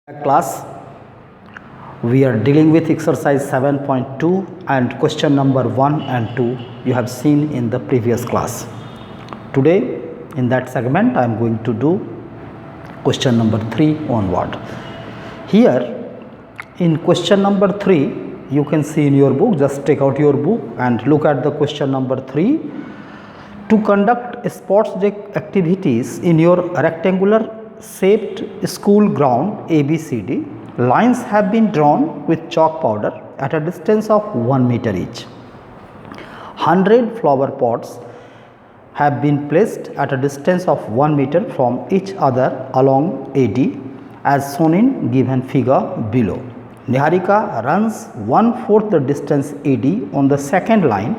Class, we are dealing with exercise 7.2 and question number 1 and 2 you have seen in the previous class. Today in that segment I am going to do question number 3 onward. Here in question number 3 you can see in your book, just take out your book and look at the question number 3. To conduct sports day activities in your rectangular shaped school ground ABCD, lines have been drawn with chalk powder at a distance of 1 meter each. 100 flower pots have been placed at a distance of 1 meter from each other along AD as shown in given figure below. Niharika runs 1/4 the distance AD on the second line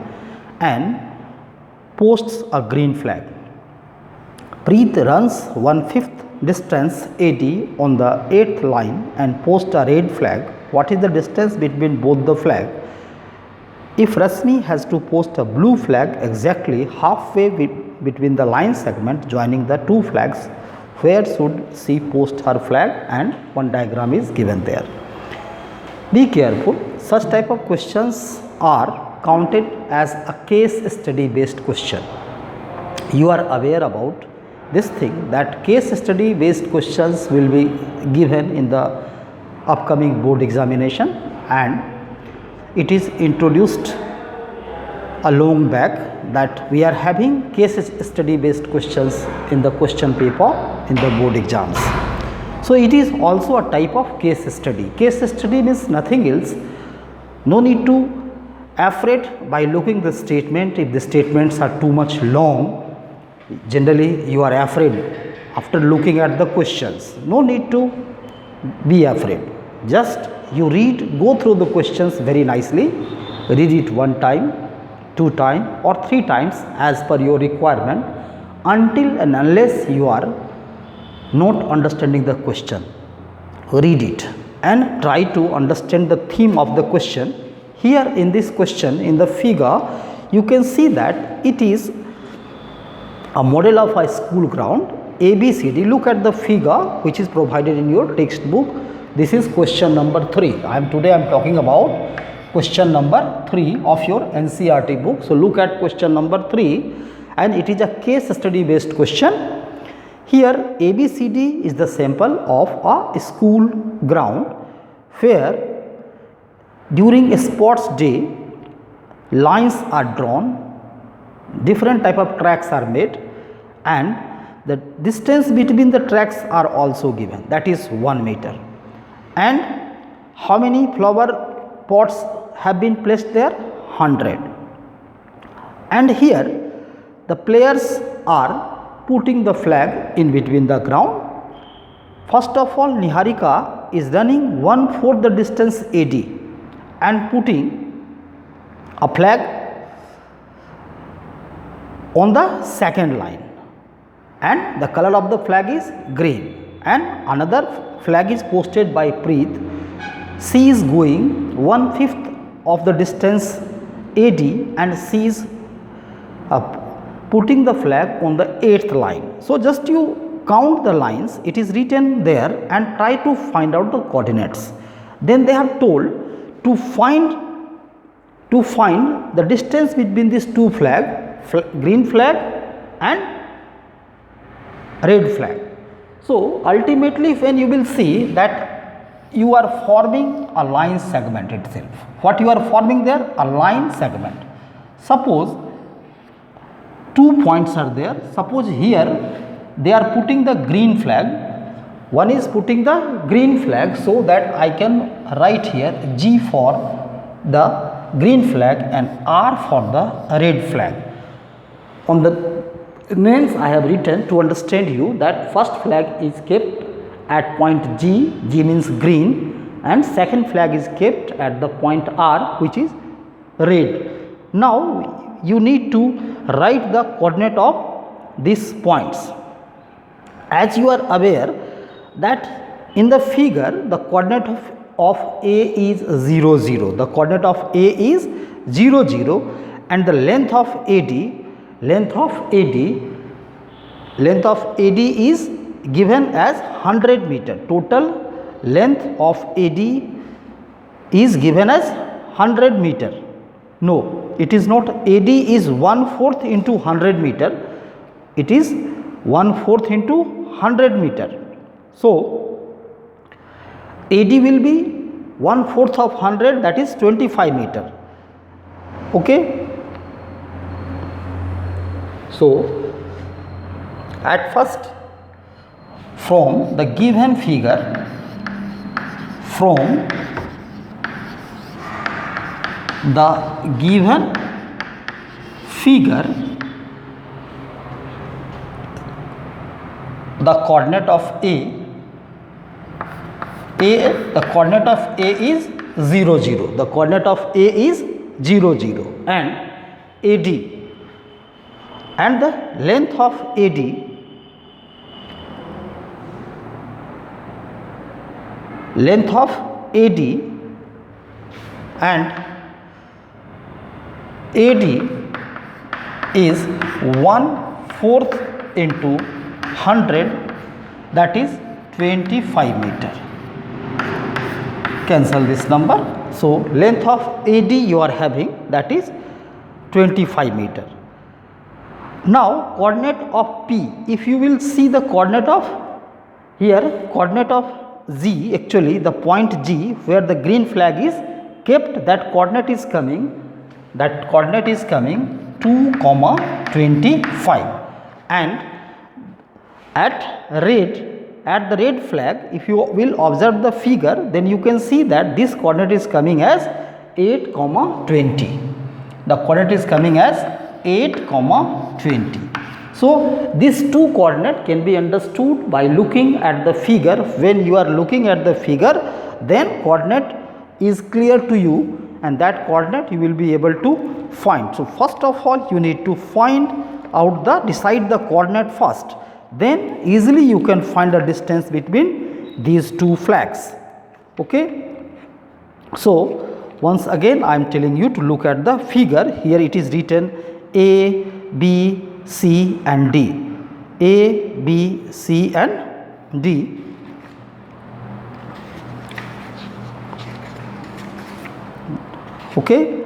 and posts a green flag. Preet runs 1/5 distance AD on the 8th line and posts a red flag. What is the distance between both the flag? If Rasmi has to post a blue flag exactly halfway between the line segment joining the two flags, where should she post her flag? And one diagram is given there. Be careful, such type of questions are counted as a case study based question. You are aware about this thing that case study based questions will be given in the upcoming board examination, and it is introduced a long back that we are having case study based questions in the question paper in the board exams. So it is also a type of case study. Case study means nothing else. No need to afraid by looking the statement. If the statements are too much long, generally you are afraid after looking at the questions. No need to be afraid. Just you read, go through the questions very nicely. Read it 1 time, 2 times or 3 times as per your requirement, until and unless you are not understanding the question. Read it and try to understand the theme of the question. Here in this question, in the figure, you can see that it is a model of a school ground ABCD. Look at the figure which is provided in your textbook. This is question number 3. Today I am talking about question number 3 of your NCERT book. So look at question number 3, and it is a case study based question. Here ABCD is the sample of a school ground where during a sports day lines are drawn, different type of tracks are made, and the distance between the tracks are also given, that is 1 meter. And how many flower pots have been placed there? 100. And here the players are putting the flag in between the ground. First of all, Niharika is running 1/4 the distance AD and putting a flag on the second line, and the color of the flag is green, and another flag is posted by Preet. She is going 1/5 of the distance AD and she is putting the flag on the 8th line. So just you count the lines, it is written there, and try to find out the coordinates. Then they have told to find the distance between these two flags, green flag and red flag. So ultimately when you will see that you are forming a line segment itself. What you are forming there? A line segment. Suppose 2 points are there. Suppose here they are putting the green flag. One is putting the green flag, so that I can write here G for the green flag and R for the red flag. On the names I have written to understand you that first flag is kept at point G, G means green, and second flag is kept at the point R, which is red. Now you need to write the coordinate of these points. As you are aware that in the figure the coordinate of A is 0 0. The coordinate of A is 0 0, and the length of AD is given as 100 meter. Total length of AD is given as 100 meter. No, it is not. AD is 1/4 into 100 meter. It is 1/4 into 100 meter. So, AD will be 1/4 of 100, that is 25 meter. Okay. So, at first, from the given figure, the coordinate of the coordinate of A is 0 0. The coordinate of A is 0 0 and AD, and the length of AD and AD is 1/4 into 100, that is 25 meter. Cancel this number. So, length of AD you are having, that is 25 meter. Now, coordinate of P, if you will see the coordinate of here, coordinate of Z, actually the point G where the green flag is kept, that coordinate is coming 2, 25, and at the red flag, if you will observe the figure, then you can see that this coordinate is coming as 8, 20. The coordinate is coming as 8, 20. So, these two coordinate can be understood by looking at the figure. When you are looking at the figure, then coordinate is clear to you, and that coordinate you will be able to find. So, first of all, you need to decide the coordinate first. Then easily you can find the distance between these two flags. Okay. So, once again I am telling you to look at the figure. Here it is written A, B, C and D. A, B, C and D. Okay.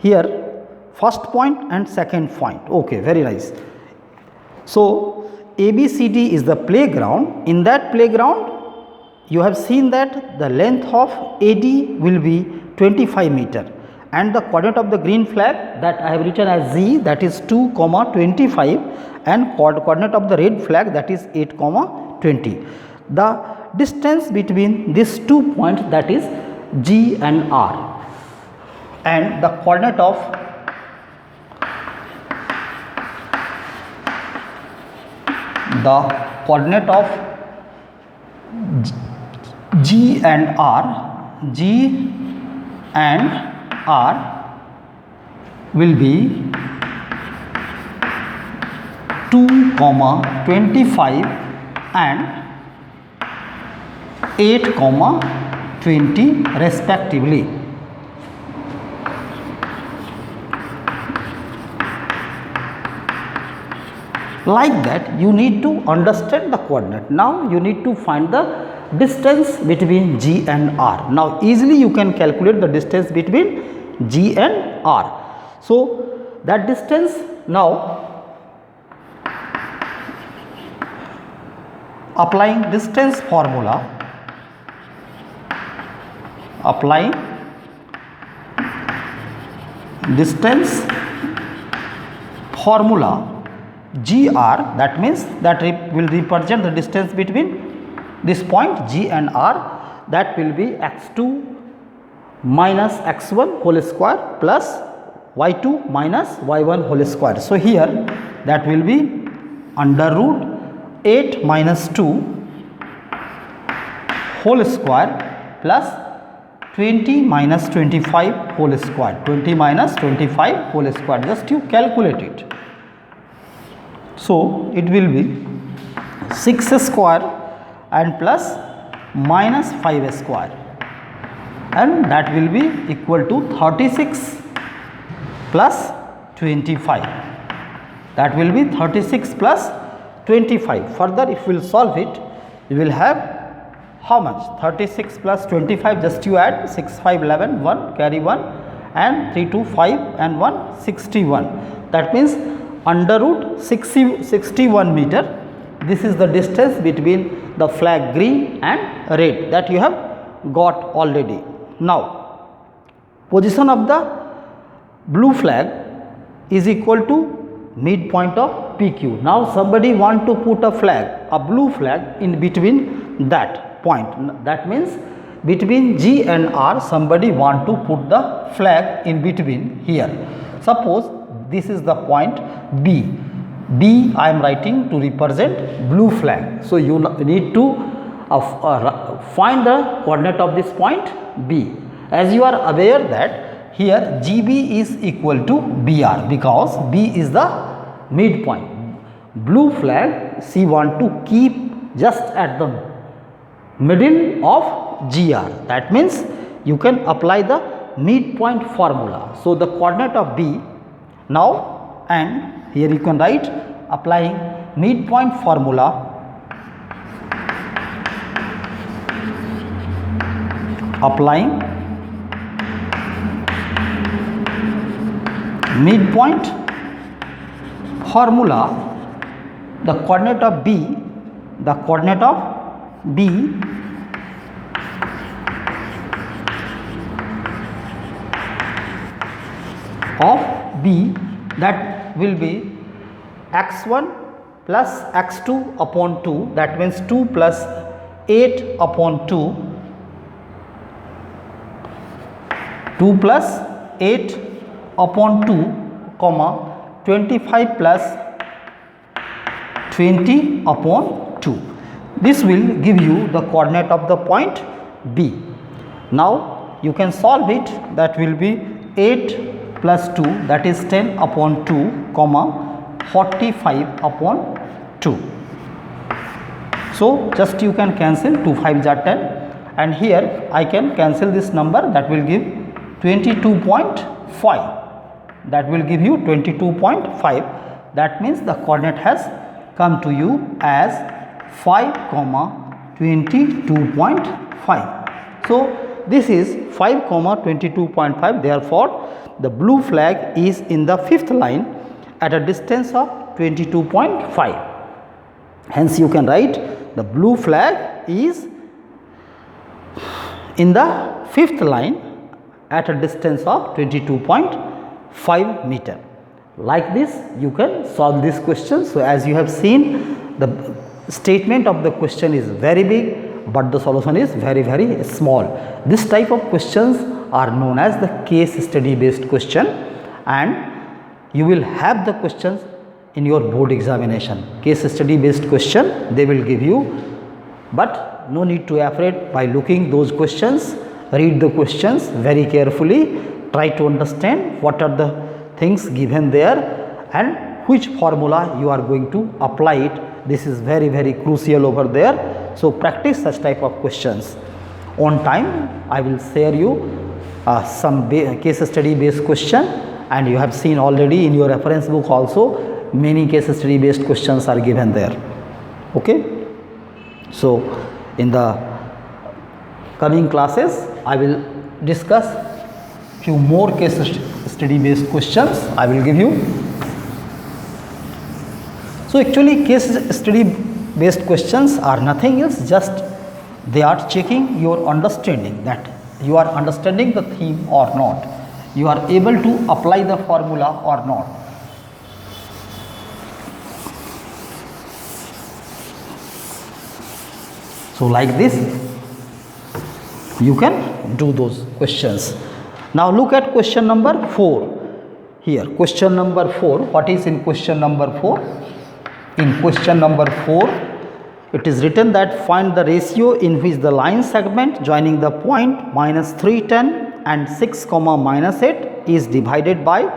Here first point and second point. Okay, very nice. So, ABCD is the playground. In that playground, you have seen that the length of AD will be 25 meter, and the coordinate of the green flag that I have written as Z, that is 2, 25, and coordinate of the red flag, that is 8, 20. The distance between these 2 points, that is G and R, and the coordinate of G and R will be 2, 25 and 8, 20 respectively. Like that, you need to understand the coordinate. Now, you need to find the distance between G and R. Now, easily you can calculate the distance between G and R. So, that distance, now applying distance formula, GR, that means that will represent the distance between this point G and R, that will be x2 minus x1 whole square plus y2 minus y1 whole square. So, here that will be under root 8 minus 2 whole square plus 20 minus 25 whole square, 20 minus 25 whole square, just you calculate it. So, it will be 6 square and plus minus 5 square, and that will be equal to 36 plus 25. That will be 36 plus 25. Further, if we will solve it, you will have how much? 36 plus 25, just you add 6, 5, 11, 1, carry 1 and 3, 2, 5 and 1, 61. That means under root 61 meter. This is the distance between the flag green and red that you have got already. Now, position of the blue flag is equal to midpoint of PQ. Now, somebody want to put a flag, a blue flag in between that point. That means between G and R, somebody want to put the flag in between here. Suppose this is the point B. B I am writing to represent blue flag. So, you need to find the coordinate of this point B. As you are aware that here GB is equal to BR, because B is the midpoint. Blue flag C want to keep just at the middle of GR. That means you can apply the midpoint formula. So, the coordinate of B now, and here you can write applying midpoint formula, applying midpoint formula, the coordinate of B, the coordinate of B of B, that will be x1 plus x2 upon 2, that means 2 plus 8 upon 2, 2 plus 8 upon 2, comma 25 plus 20 upon 2. This will give you the coordinate of the point B. Now, you can solve it, that will be 8 plus 2, that is 10 upon 2, comma 45 upon 2. So, just you can cancel 2 5s are 10, and here I can cancel this number, that will give 22.5, that will give you 22.5. That means the coordinate has come to you as 5, 22.5. So, this is 5, 22.5. Therefore, the blue flag is in the fifth line at a distance of 22.5. Hence, you can write the blue flag is in the fifth line at a distance of 22.5 meter. Like this, you can solve this question. So, as you have seen, the statement of the question is very big, but the solution is very, very small. This type of questions are known as the case study based question, and you will have the questions in your board examination. Case study based question they will give you, but no need to afraid. By looking those questions, read the questions very carefully, try to understand what are the things given there and which formula you are going to apply it. This is very, very crucial over there. So, practice such type of questions. On time, I will share you some case study based question, and you have seen already in your reference book also many case study based questions are given there. Okay. So, in the coming classes, I will discuss few more case study based questions I will give you. So, actually case study based questions are nothing else, just they are checking your understanding, that you are understanding the theme or not, you are able to apply the formula or not. So, like this you can do those questions. Now, look at question number 4 here. Question number 4, what is in question number 4? In question number 4, it is written that find the ratio in which the line segment joining the point minus 310 and 6 comma minus 8 is divided by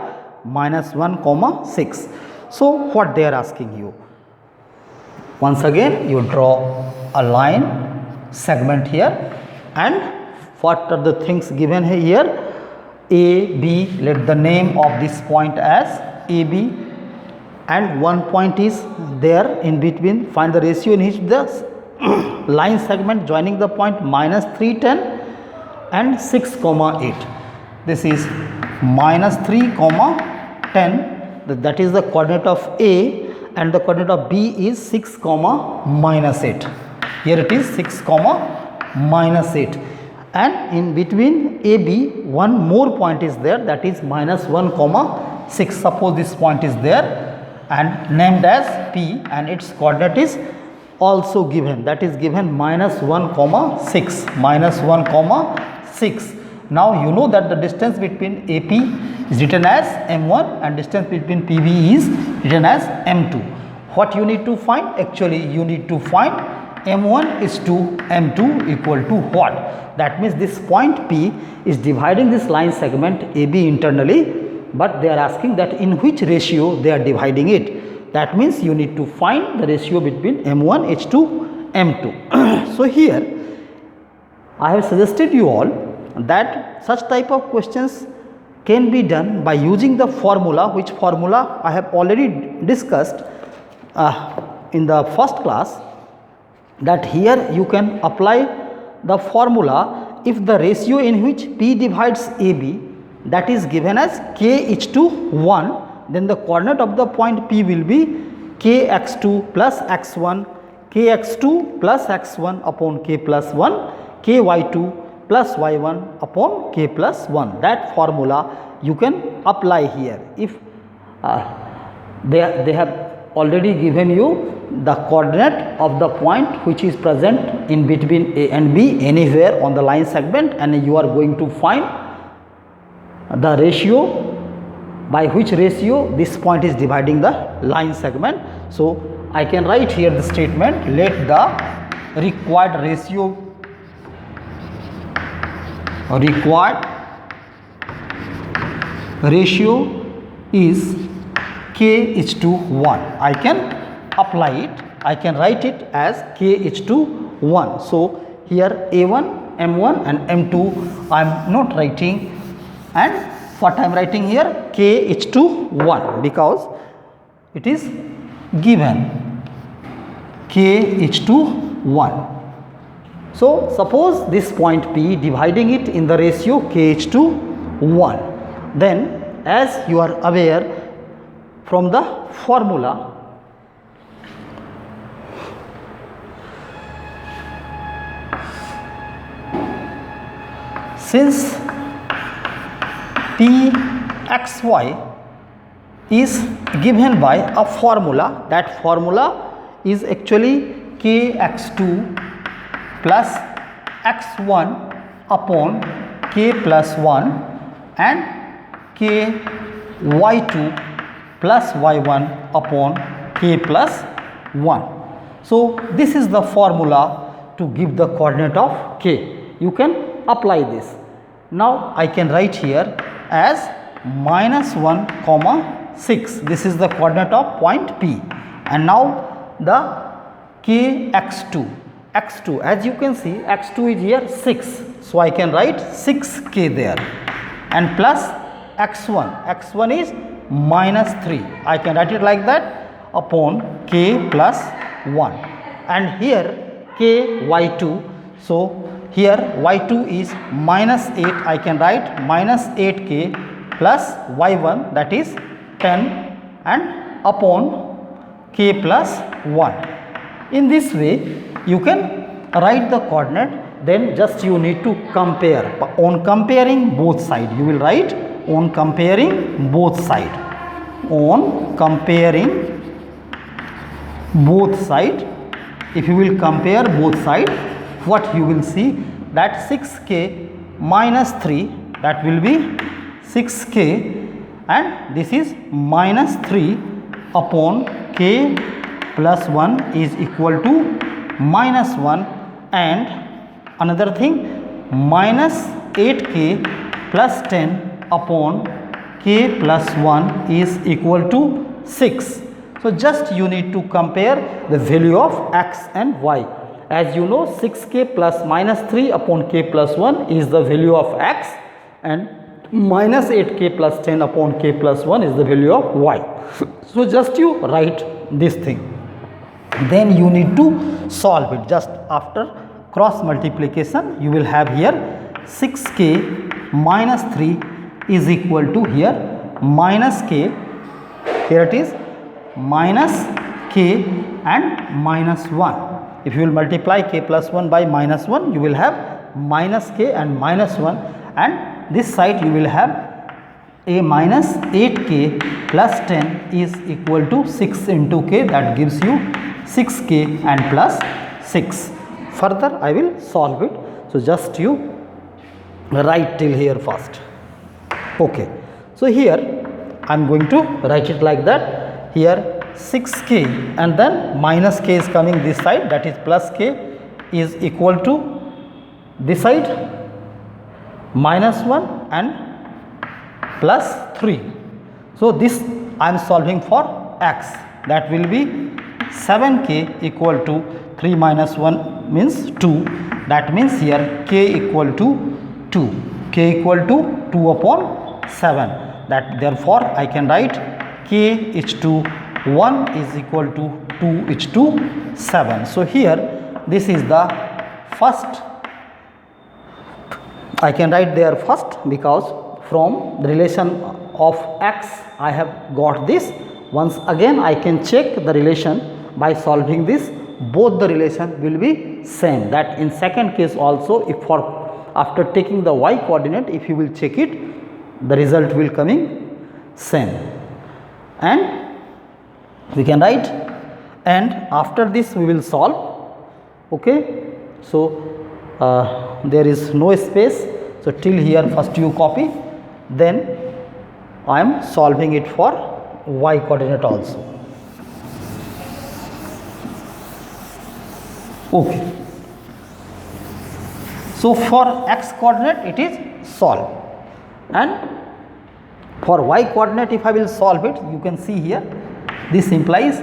minus 1 comma 6. So, what they are asking you? Once again, you draw a line segment here, and what are the things given here? A, B, let the name of this point as AB, and one point is there in between. Find the ratio in which the line segment joining the point minus 3, 10 and 6, 8. This is minus 3, 10, that is the coordinate of A, and the coordinate of B is 6, minus 8. Here it is 6, minus 8, and in between AB one more point is there, that is minus 1, 6. Suppose this point is there and named as P, and its coordinate is also given, that is given minus 1, 6, minus 1, 6. Now you know that the distance between AP is written as M1 and distance between PB is written as M2. What you need to find? Actually you need to find M1 is to M2 equal to what? That means this point P is dividing this line segment AB internally, but they are asking that in which ratio they are dividing it. That means you need to find the ratio between M1 H to M2. So here I have suggested you all that such type of questions can be done by using the formula, which formula I have already discussed in the first class, that here you can apply the formula if the ratio in which P divides AB, that is given as K H to 1, then the coordinate of the point P will be Kx2 plus x1, Kx2 plus x1 upon K plus 1, Ky2 plus y1 upon K plus 1. That formula you can apply here. If they have already given you the coordinate of the point which is present in between A and B anywhere on the line segment, and you are going to find the ratio, by which ratio this point is dividing the line segment. So I can write here the statement, let the required ratio is K H to 1. I can apply it, I can write it as K H to 1. So here A1, M1 and M2 I am not writing, and what I am writing here K H to 1 because it is given K H to 1. So suppose this point P, dividing it in the ratio Kh to 1, then as you are aware from the formula, since Pxy is given by a formula, that formula is actually Kx2 plus x1 upon K plus 1 and Ky2 plus y1 upon K plus 1. So this is the formula to give the coordinate of K. You can apply this. Now I can write here as minus 1, 6. This is the coordinate of point P, and now the Kx2, x2, as you can see x2 is here 6, so I can write 6k there, and plus x1 is minus 3, I can write it like that, upon k plus 1, and here ky2, so here y2 is minus 8, I can write minus 8k plus y1, that is 10, and upon k plus 1. In this way you can write the coordinate, then just you need to compare. On comparing both sides, you will write on comparing both sides. On comparing both sides, if you will compare both sides, what you will see, that 6k minus 3, that will be 6k, and this is minus 3 upon k plus 1 is equal to minus 1, and another thing minus 8k plus 10 upon k plus 1 is equal to 6. So just you need to compare the value of x and y. As you know, 6k plus minus 3 upon k plus 1 is the value of x, and minus 8k plus 10 upon k plus 1 is the value of y. So just you write this thing. then you need to solve it. Just after cross multiplication you will have here 6k minus 3 is equal to here minus k, here it is minus k and minus 1. If you will multiply k plus 1 by minus 1, you will have minus k and minus 1, and this side you will have a minus 8k plus 10 is equal to 6 into k, that gives you 6k and plus 6. Further I will solve it. So just you write till here first. Okay. So here I am going to write it like that. Here 6k and then minus k is coming this side, that is plus k is equal to this side minus 1 and plus 3. So this I am solving for x, that will be 7k equal to 3 minus 1 means 2, that means here k equal to 2, k equal to 2 upon 7, that therefore I can write k is to 1 is equal to 2 is to 7. So here this is the first, I can write there first because from the relation of x I have got this. Once again I can check the relation by solving this, both the relation will be same. That in second case also, if for after taking the y coordinate, if you will check it, the result will coming same, and we can write, and after this we will solve. Okay. So there is no space, so till here first you copy, then I am solving it for y coordinate also. Okay. So for x coordinate it is solved, and for y coordinate if I will solve it, you can see here this implies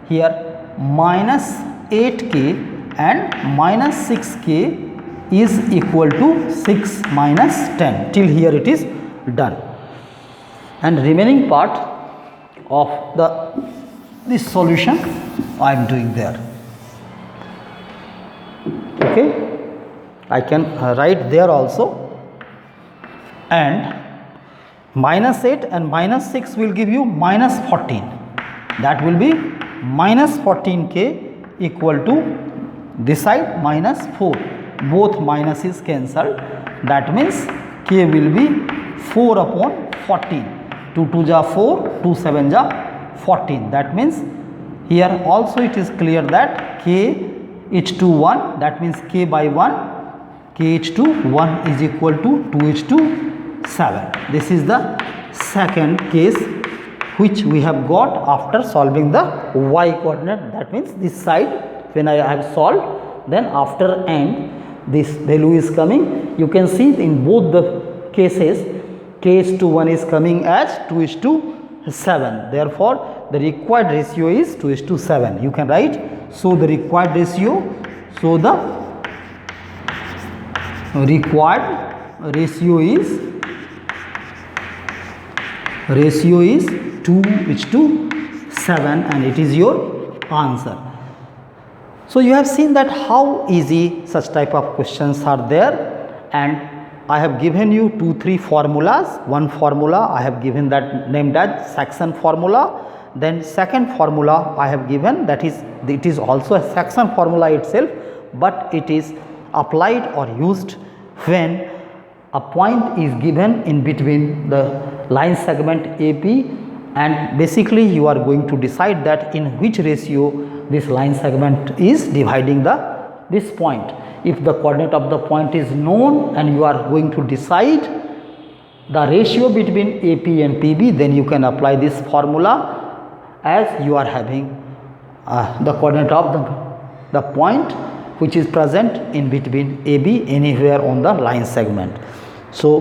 here minus 8k and minus 6k is equal to 6 minus 10. Till here it is done, and remaining part of this solution I am doing there. Okay, I can write there also, and minus 8 and minus 6 will give you minus 14, that will be minus 14k equal to this side minus 4, both minus is cancelled, that means k will be 4 upon 14, 2 2 ja 4, 2 7 ja 14, that means here also it is clear that k is to 1, that means k by 1, k is to 1 is equal to 2 is to 7. This is the second case which we have got after solving the y coordinate, that means this side when I have solved, then after end this value is coming. You can see in both the cases k is to 1 is coming as 2 is to 7, therefore the required ratio is 2 is to 7. You can write, so the required ratio, so the required ratio is 2 is to 7, and it is your answer. So you have seen that how easy such type of questions are there, and I have given you 2-3 formulas. One formula I have given that named as Saxon formula, then second formula I have given, that is it is also a Saxon formula itself, but it is applied or used when a point is given in between the line segment AP, and basically you are going to decide that in which ratio this line segment is dividing this point. If the coordinate of the point is known and you are going to decide the ratio between AP and PB, then you can apply this formula as you are having the coordinate of the point which is present in between AB anywhere on the line segment. So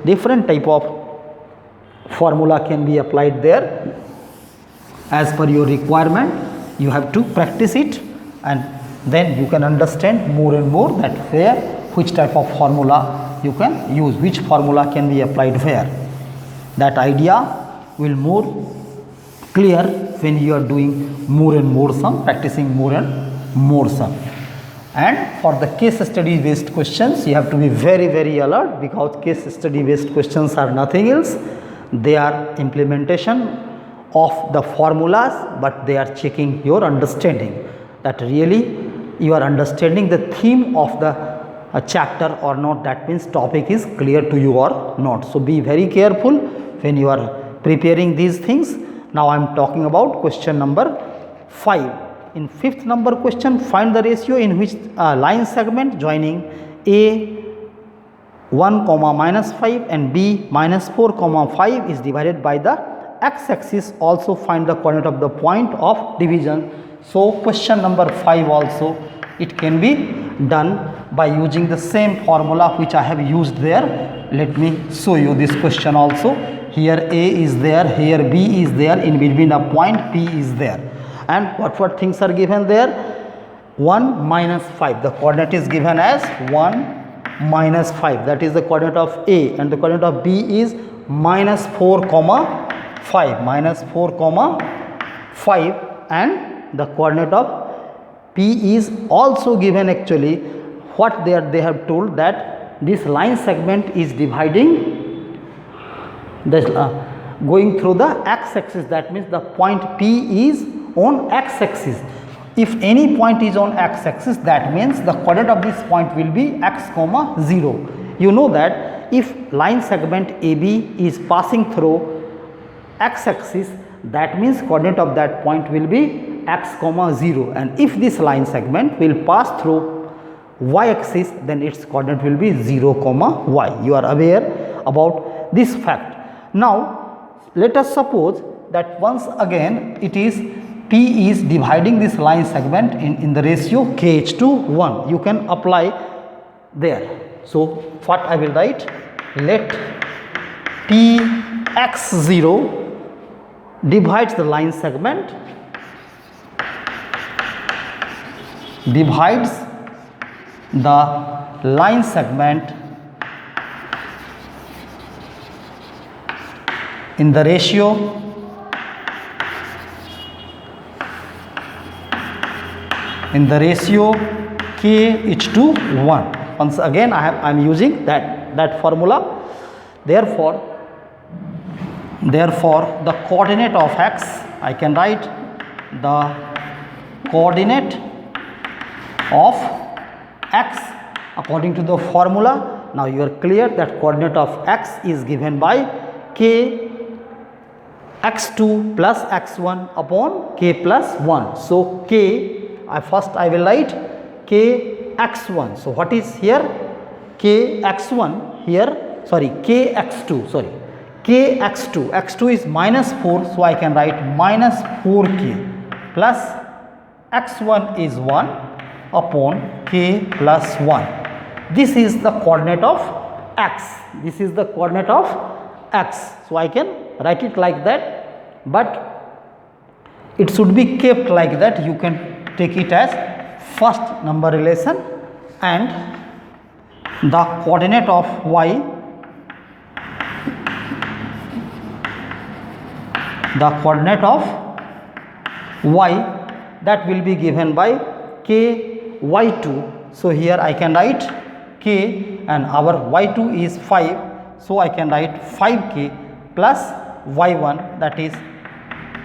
different type of formula can be applied there as per your requirement. You have to practice it, and then you can understand more and more that where which type of formula you can use, which formula can be applied where. That idea will more clear when you are doing more and more sum, practicing more and more sum. And for the case study based questions, you have to be very, very alert, because case study based questions are nothing else. They are implementation of the formulas, but they are checking your understanding, that really you are understanding the theme of the chapter or not. That means topic is clear to you or not. So be very careful when you are preparing these things. Now I am talking about question number 5. In fifth number question, find the ratio in which line segment joining A 1 comma minus 5 and B minus 4 comma 5 is divided by the x axis. Also find the coordinate of the point of division. So question number 5 also it can be done by using the same formula which I have used there. Let me show you this question also. Here A is there, here B is there, in between a point P is there. And what things are given there? 1 minus 5. The coordinate is given as 1 minus 5. That is the coordinate of A, and the coordinate of B is minus 4 comma 5. Minus 4 comma 5, and the coordinate of P is also given. Actually, what they have told that this line segment is dividing this going through the x axis. That means the point P is on x axis. If any point is on x axis, that means the coordinate of this point will be x comma 0. You know that if line segment AB is passing through x axis, that means coordinate of that point will be x comma 0, and if this line segment will pass through y axis, then its coordinate will be 0 comma y. You are aware about this fact. Now let us suppose that once again it is P is dividing this line segment in the ratio KH to 1. You can apply there. So what I will write, let P x0 divides the line segment, divides the line segment in the ratio KH to 1. Once again I am using that formula. Therefore the coordinate of x, I can write the coordinate of x according to the formula. Now you are clear that coordinate of x is given by k x2 plus x1 upon k plus 1. So k, first I will write k x1. So what is here? K x1 here, sorry, k x2, sorry, k x2, x2 is minus 4, so I can write minus 4k plus x1 is 1 upon k plus 1. This is the coordinate of x. This is the coordinate of x. So I can write it like that, but it should be kept like that. You can take it as first number relation, and the coordinate of y, that will be given by k y2. So here I can write k, and our y2 is 5, so I can write 5k plus y1, that is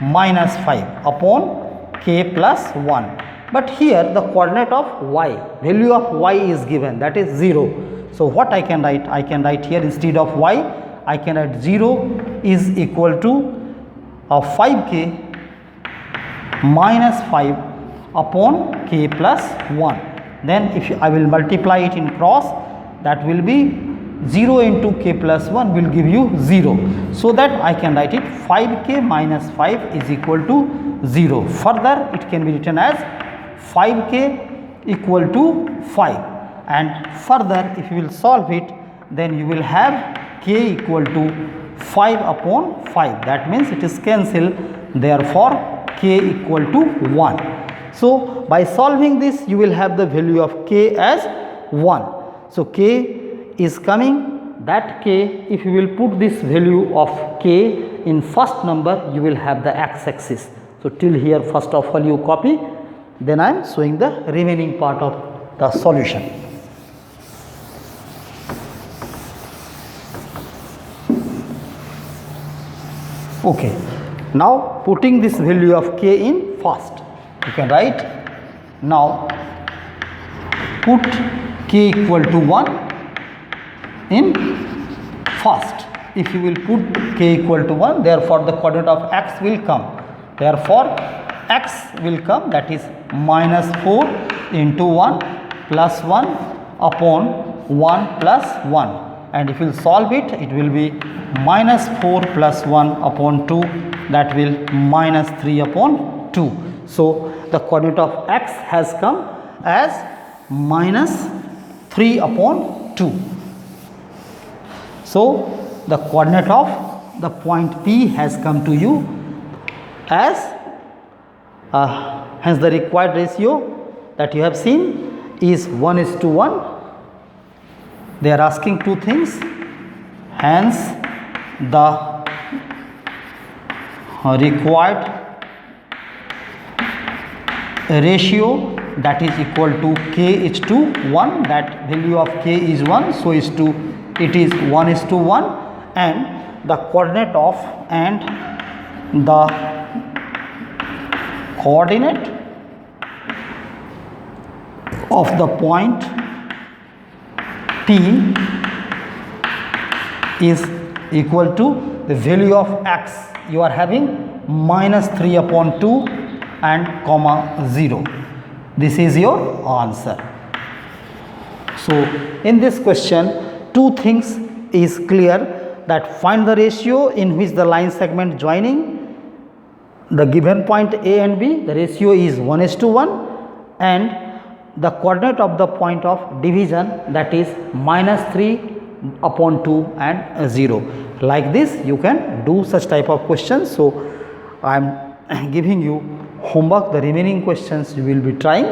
minus 5 upon k plus 1. But here the coordinate of y, value of y is given, that is 0. So what I can write? I can write here instead of y, I can write 0 is equal to 5k minus 5 upon k plus 1. Then if I will multiply it in cross, that will be 0 into k plus 1 will give you 0. So that I can write it 5k minus 5 is equal to 0. Further it can be written as 5k equal to 5, and further if you will solve it, then you will have k equal to 5 upon 5. That means it is cancelled, therefore k equal to 1. So by solving this, you will have the value of k as 1. So k is coming, that k, if you will put this value of k in first number, you will have the x axis. So till here first of all you copy, then I am showing the remaining part of the solution. Okay, now putting this value of k in first, you can write, now put k equal to 1 in first. If you will put k equal to 1, therefore the coordinate of x will come, therefore x will come, that is minus 4 into 1 plus 1 upon 1 plus 1, and if you will solve it, it will be minus 4 plus 1 upon 2, that will minus 3 upon 2. So the coordinate of x has come as minus 3 upon 2. So the coordinate of the point P has come to you as hence the required ratio that you have seen is 1:1. They are asking two things, hence the required ratio that is equal to k is to 1, that value of k is 1, so it is 1:1, and the coordinate of the point P is equal to the value of x you are having minus 3 upon 2 and comma 0. This is your answer. So in this question two things is clear, that find the ratio in which the line segment joining the given point A and B, the ratio is 1:1, and the coordinate of the point of division, that is minus 3 upon 2 and 0. Like this you can do such type of questions. So I am giving you homework, the remaining questions you will be trying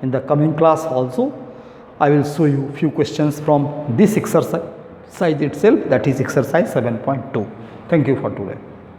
in the coming class. Also I will show you few questions from this exercise itself, that is exercise 7.2. Thank you for today.